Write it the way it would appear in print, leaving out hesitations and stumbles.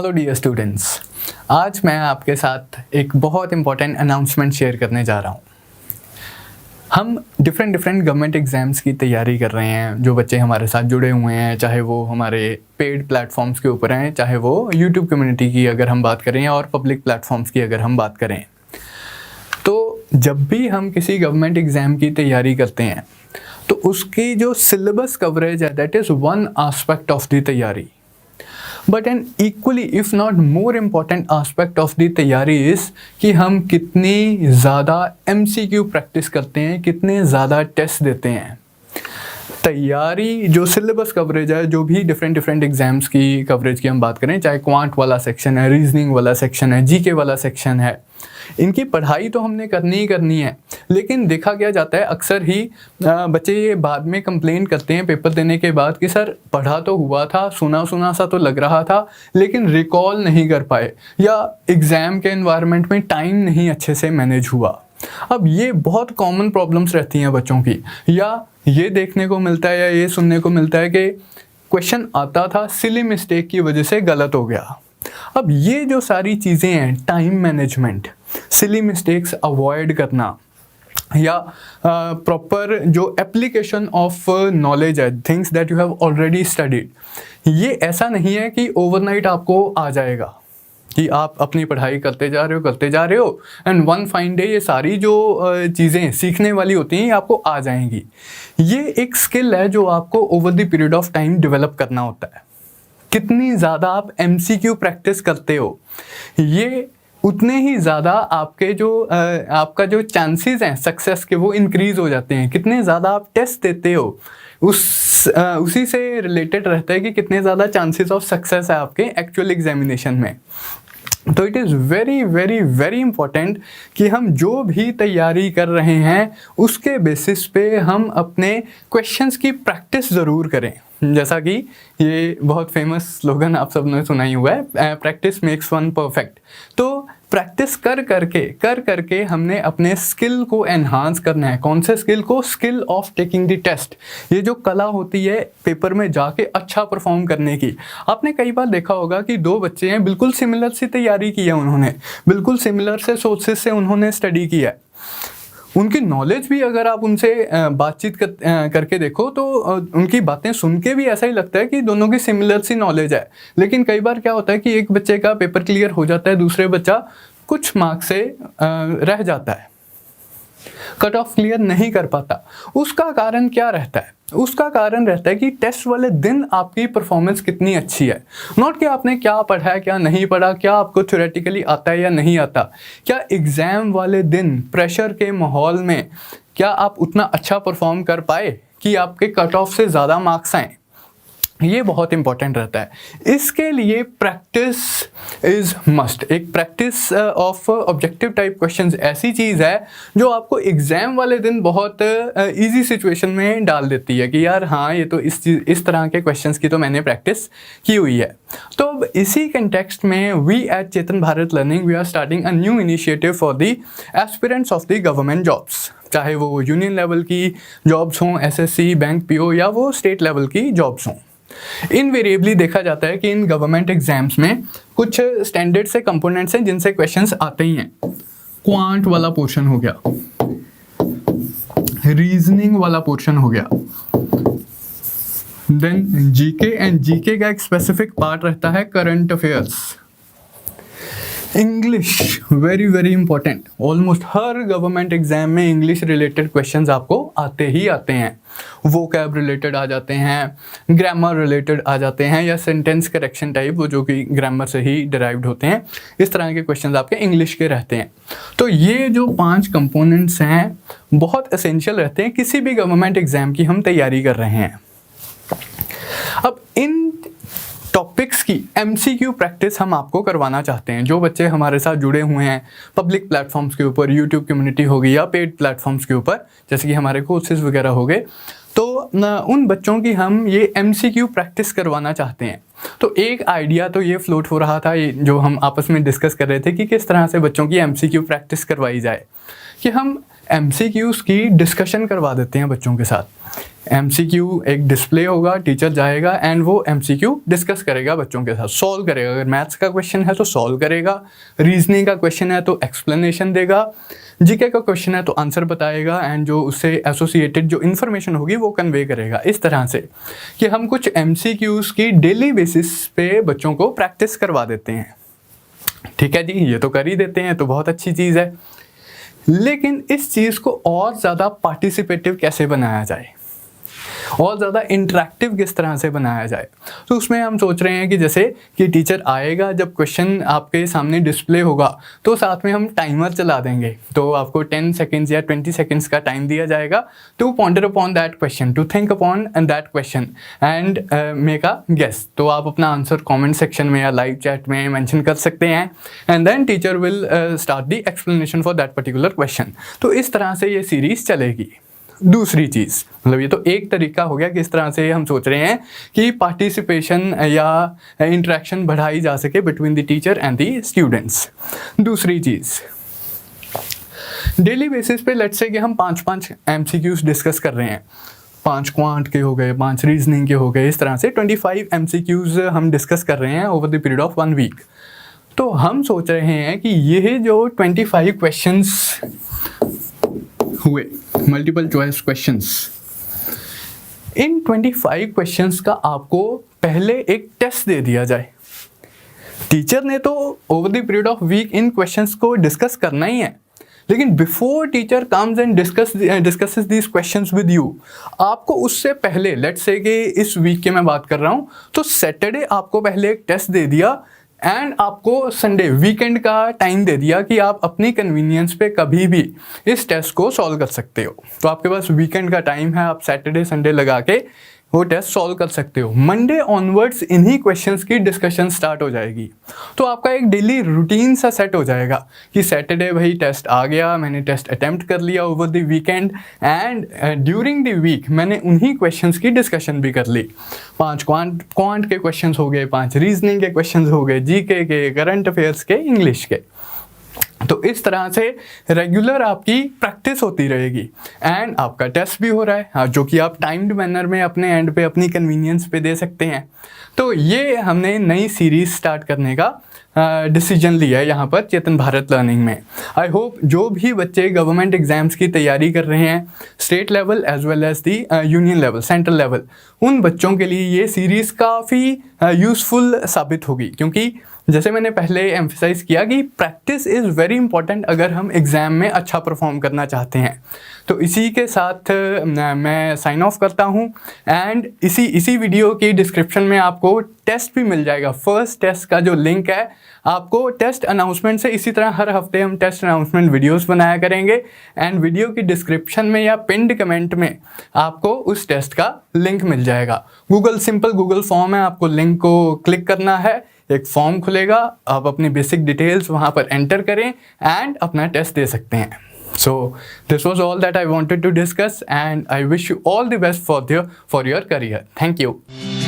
Hello dear students, आज मैं आपके साथ एक बहुत इम्पॉर्टेंट अनाउंसमेंट शेयर करने जा रहा हूँ। हम डिफरेंट गवर्नमेंट एग्ज़ाम्स की तैयारी कर रहे हैं। जो बच्चे हमारे साथ जुड़े हुए हैं, चाहे वो हमारे पेड प्लेटफॉर्म्स के ऊपर हैं, चाहे वो यूट्यूब कम्युनिटी की अगर हम बात करें और पब्लिक प्लेटफॉर्म्स की अगर हम बात करें, तो जब भी हम किसी गवर्नमेंट एग्ज़ाम की तैयारी करते हैं तो उसकी जो सिलेबस कवरेज है that is one aspect of the तैयारी, but an equally if not more important aspect of the तैयारी इज़ कि हम कितनी ज़्यादा MCQ प्रैक्टिस करते हैं, कितने ज़्यादा टेस्ट देते हैं। तैयारी जो सिलेबस कवरेज है, जो भी डिफरेंट एग्जाम्स की कवरेज की हम बात करें, चाहे क्वांट वाला सेक्शन है, रीजनिंग वाला सेक्शन है, जीके वाला सेक्शन है, इनकी पढ़ाई तो हमने करनी ही करनी है। लेकिन देखा क्या जाता है, अक्सर ही बच्चे ये बाद में कंप्लेन करते हैं पेपर देने के बाद कि सर पढ़ा तो हुआ था, सुना सा तो लग रहा था, लेकिन रिकॉल नहीं कर पाए, या एग्ज़ाम के एनवायरनमेंट में टाइम नहीं अच्छे से मैनेज हुआ। अब ये बहुत कॉमन प्रॉब्लम्स रहती हैं बच्चों की, या ये देखने को मिलता है या ये सुनने को मिलता है कि क्वेश्चन आता था, सिली मिस्टेक की वजह से गलत हो गया। अब ये जो सारी चीज़ें हैं, time management, silly mistakes avoid करना, या प्रॉपर जो एप्लीकेशन ऑफ नॉलेज है, things that you have already studied, ये ऐसा नहीं है कि ओवरनाइट आपको आ जाएगा कि आप अपनी पढ़ाई करते जा रहे हो एंड वन फाइन डे ये सारी जो चीज़ें सीखने वाली होती हैं ये आपको आ जाएंगी। ये एक स्किल है जो आपको over the period of time develop करना होता है। कितनी ज़्यादा आप MCQ प्रैक्टिस करते हो, ये उतने ही ज़्यादा आपका जो चांसेस हैं सक्सेस के, वो इंक्रीज़ हो जाते हैं। कितने ज़्यादा आप टेस्ट देते हो उसी से रिलेटेड रहता है कि कितने ज़्यादा चांसेस ऑफ सक्सेस है आपके एक्चुअल एग्जामिनेशन में। तो इट इज़ वेरी इंपॉर्टेंट कि हम जो भी तैयारी कर रहे हैं उसके बेसिस पे हम अपने क्वेश्चंस की प्रैक्टिस ज़रूर करें। जैसा कि ये बहुत फेमस स्लोगन आप सबने सुना ही हुआ है, प्रैक्टिस मेक्स वन परफेक्ट। तो प्रैक्टिस कर करके हमने अपने स्किल को एनहांस करना है। कौन से स्किल को? Skill of taking the test. ये जो कला होती है पेपर में जाके अच्छा परफॉर्म करने की। आपने कई बार देखा होगा कि दो बच्चे हैं, बिल्कुल सिमिलर सी तैयारी की है उन्होंने, बिल्कुल सिमिलर से सोर्सेज से उन्होंने स्टडी किया है। उनकी नॉलेज भी अगर आप उनसे बातचीत करके देखो तो उनकी बातें सुन के भी ऐसा ही लगता है कि दोनों की सिमिलर सी नॉलेज है। लेकिन कई बार क्या होता है कि एक बच्चे का पेपर क्लियर हो जाता है, दूसरे बच्चा कुछ मार्क्स से रह जाता है, कट ऑफ क्लियर नहीं कर पाता। उसका कारण क्या रहता है? उसका कारण रहता है कि टेस्ट वाले दिन आपकी परफॉर्मेंस कितनी अच्छी है, नॉट कि आपने क्या पढ़ा है क्या नहीं पढ़ा, क्या आपको थ्योरेटिकली आता है या नहीं आता। क्या एग्ज़ाम वाले दिन प्रेशर के माहौल में क्या आप उतना अच्छा परफॉर्म कर पाए कि आपके कट ऑफ से ज़्यादा मार्क्स आएँ? ये बहुत इंपॉर्टेंट रहता है। इसके लिए प्रैक्टिस इज़ मस्ट। एक practice of objective type questions ऐसी चीज़ है जो आपको एग्ज़ाम वाले दिन बहुत इजी सिचुएशन में डाल देती है कि यार हाँ, ये तो इस तरह के क्वेश्चंस की तो मैंने प्रैक्टिस की हुई है। तो अब इसी कंटेक्स्ट में we at Chetan Bharat Learning we are starting a new initiative for the aspirants of the government jobs, चाहे वो यूनियन लेवल की जॉब्स हों, SSC, बैंक PO, या वो स्टेट लेवल की जॉब्स हों। इनवेरिएबली देखा जाता है कि इन गवर्नमेंट एग्जाम्स में कुछ स्टैंडर्ड से कंपोनेंट्स हैं जिनसे क्वेश्चंस आते ही हैं। क्वांट वाला पोर्शन हो गया, रीजनिंग वाला पोर्शन हो गया, देन जीके, एंड जीके का एक स्पेसिफिक पार्ट रहता है current affairs. English very important. Almost हर गवर्नमेंट एग्जाम में इंग्लिश रिलेटेड क्वेश्चंस आपको आते ही आते हैं। वोकैब रिलेटेड आ जाते हैं, ग्रामर रिलेटेड आ जाते हैं, या सेंटेंस करेक्शन टाइप, वो जो कि ग्रामर से ही डिराइव्ड होते हैं। इस तरह के क्वेश्चंस आपके इंग्लिश के रहते हैं। तो ये जो 5 कंपोनेंट्स हैं बहुत एसेंशियल रहते हैं किसी भी गवर्नमेंट एग्जाम की हम तैयारी कर रहे हैं। अब इन टॉपिक्स की MCQ प्रैक्टिस हम आपको करवाना चाहते हैं। जो बच्चे हमारे साथ जुड़े हुए हैं पब्लिक प्लेटफॉर्म्स के ऊपर, यूट्यूब कम्युनिटी हो गई या पेड प्लेटफॉर्म्स के ऊपर, जैसे कि हमारे कोर्सेज वगैरह हो गए, तो उन बच्चों की हम ये MCQ प्रैक्टिस करवाना चाहते हैं। तो एक आइडिया तो ये फ्लोट हो रहा था, ये जो हम आपस में डिस्कस कर रहे थे कि किस तरह से बच्चों की MCQ प्रैक्टिस करवाई जाए, कि हम MCQs की डिस्कशन करवा देते हैं बच्चों के साथ। MCQ एक डिस्प्ले होगा, टीचर जाएगा एंड वो MCQ डिस्कस करेगा बच्चों के साथ, सॉल्व करेगा। अगर मैथ्स का क्वेश्चन है तो सॉल्व करेगा, रीजनिंग का क्वेश्चन है तो एक्सप्लेनेशन देगा, जीके का क्वेश्चन है तो आंसर बताएगा एंड जो उससे एसोसिएटेड जो इन्फॉर्मेशन होगी वो कन्वे करेगा। इस तरह से कि हम कुछ MCQs की डेली बेसिस पे बच्चों को प्रैक्टिस करवा देते हैं। ठीक है जी, ये तो कर ही देते हैं तो बहुत अच्छी चीज़ है, लेकिन इस चीज़ को और ज़्यादा पार्टिसिपेटिव कैसे बनाया जाए और ज़्यादा इंटरेक्टिव किस तरह से बनाया जाए। तो उसमें हम सोच रहे हैं कि जैसे कि टीचर आएगा, जब क्वेश्चन आपके सामने डिस्प्ले होगा तो साथ में हम टाइमर चला देंगे। तो आपको 10 सेकेंड्स या 20 सेकेंड्स का टाइम दिया जाएगा to ponder upon that question, to think upon that question and make a guess. तो आप अपना आंसर कॉमेंट सेक्शन में या लाइव चैट में मेंशन कर सकते हैं and then teacher will start the explanation for that particular question. तो इस तरह से ये सीरीज़ चलेगी। दूसरी चीज़, मतलब ये तो एक तरीका हो गया किस तरह से हम सोच रहे हैं कि पार्टिसिपेशन या इंटरेक्शन बढ़ाई जा सके between the teacher and the students. दूसरी चीज़, डेली बेसिस पे लेट्स से कि हम 5-5 MCQs डिस्कस कर रहे हैं, 5 क्वांट के हो गए, 5 रीजनिंग के हो गए, इस तरह से 25 MCQs हम डिस्कस कर रहे हैं over the period of 1 week. तो हम सोच रहे हैं कि ये जो 25 क्वेश्चंस हुए, मल्टीपल चॉइस क्वेश्चंस, इन 25 क्वेश्चंस का आपको पहले एक टेस्ट दे दिया जाए। टीचर ने तो over the period of week इन क्वेश्चंस को डिस्कस करना ही है, लेकिन before teacher comes and discusses these questions with you, आपको उससे पहले, लेट्स से कि इस वीक के मैं बात कर रहा हूँ, तो सैटरडे आपको पहले एक टेस्ट दे दिया एंड आपको संडे वीकेंड का टाइम दे दिया कि आप अपनी कन्वीनियंस पे कभी भी इस टेस्ट को सॉल्व कर सकते हो। तो आपके पास वीकेंड का टाइम है, आप सैटरडे संडे लगा के वो टेस्ट सॉल्व कर सकते हो। मंडे ऑनवर्ड्स इन्हीं क्वेश्चंस की डिस्कशन स्टार्ट हो जाएगी। तो आपका एक डेली रूटीन सा सेट हो जाएगा कि सैटरडे भाई टेस्ट आ गया, मैंने टेस्ट अटेम्प्ट कर लिया over the weekend and during the week मैंने उन्हीं क्वेश्चंस की डिस्कशन भी कर ली। 5 क्वांट के क्वेश्चंस हो गए, 5 रीजनिंग के क्वेश्चंस हो गए, जीके के, करंट अफेयर्स के, इंग्लिश के। तो इस तरह से रेगुलर आपकी प्रैक्टिस होती रहेगी एंड आपका टेस्ट भी हो रहा है, जो कि आप टाइम्ड मैनर में अपने एंड पे अपनी कन्वीनियंस पे दे सकते हैं। तो ये हमने नई सीरीज़ स्टार्ट करने का डिसीजन लिया है यहाँ पर चेतन भारत लर्निंग में। आई होप जो भी बच्चे गवर्नमेंट एग्जाम्स की तैयारी कर रहे हैं, state level as well as the union level, central level, उन बच्चों के लिए ये सीरीज़ काफ़ी यूज़फुल साबित होगी, क्योंकि जैसे मैंने पहले एम्फेसाइज किया कि प्रैक्टिस इज़ वेरी इंपॉर्टेंट अगर हम एग्ज़ाम में अच्छा परफॉर्म करना चाहते हैं। तो इसी के साथ मैं साइन ऑफ करता हूँ एंड इसी वीडियो की डिस्क्रिप्शन में आपको टेस्ट भी मिल जाएगा। फर्स्ट टेस्ट का जो लिंक है, आपको टेस्ट अनाउंसमेंट से, इसी तरह हर हफ्ते हम टेस्ट अनाउंसमेंट वीडियोस बनाया करेंगे एंड वीडियो की डिस्क्रिप्शन में या पिंड कमेंट में आपको उस टेस्ट का लिंक मिल जाएगा। सिंपल गूगल फॉर्म है, आपको लिंक को क्लिक करना है, एक फॉर्म खुलेगा, आप अपनी बेसिक डिटेल्स वहाँ पर एंटर करें एंड अपना टेस्ट दे सकते हैं। So this was all that I wanted to discuss and I wish you all the best for your career. Thank you.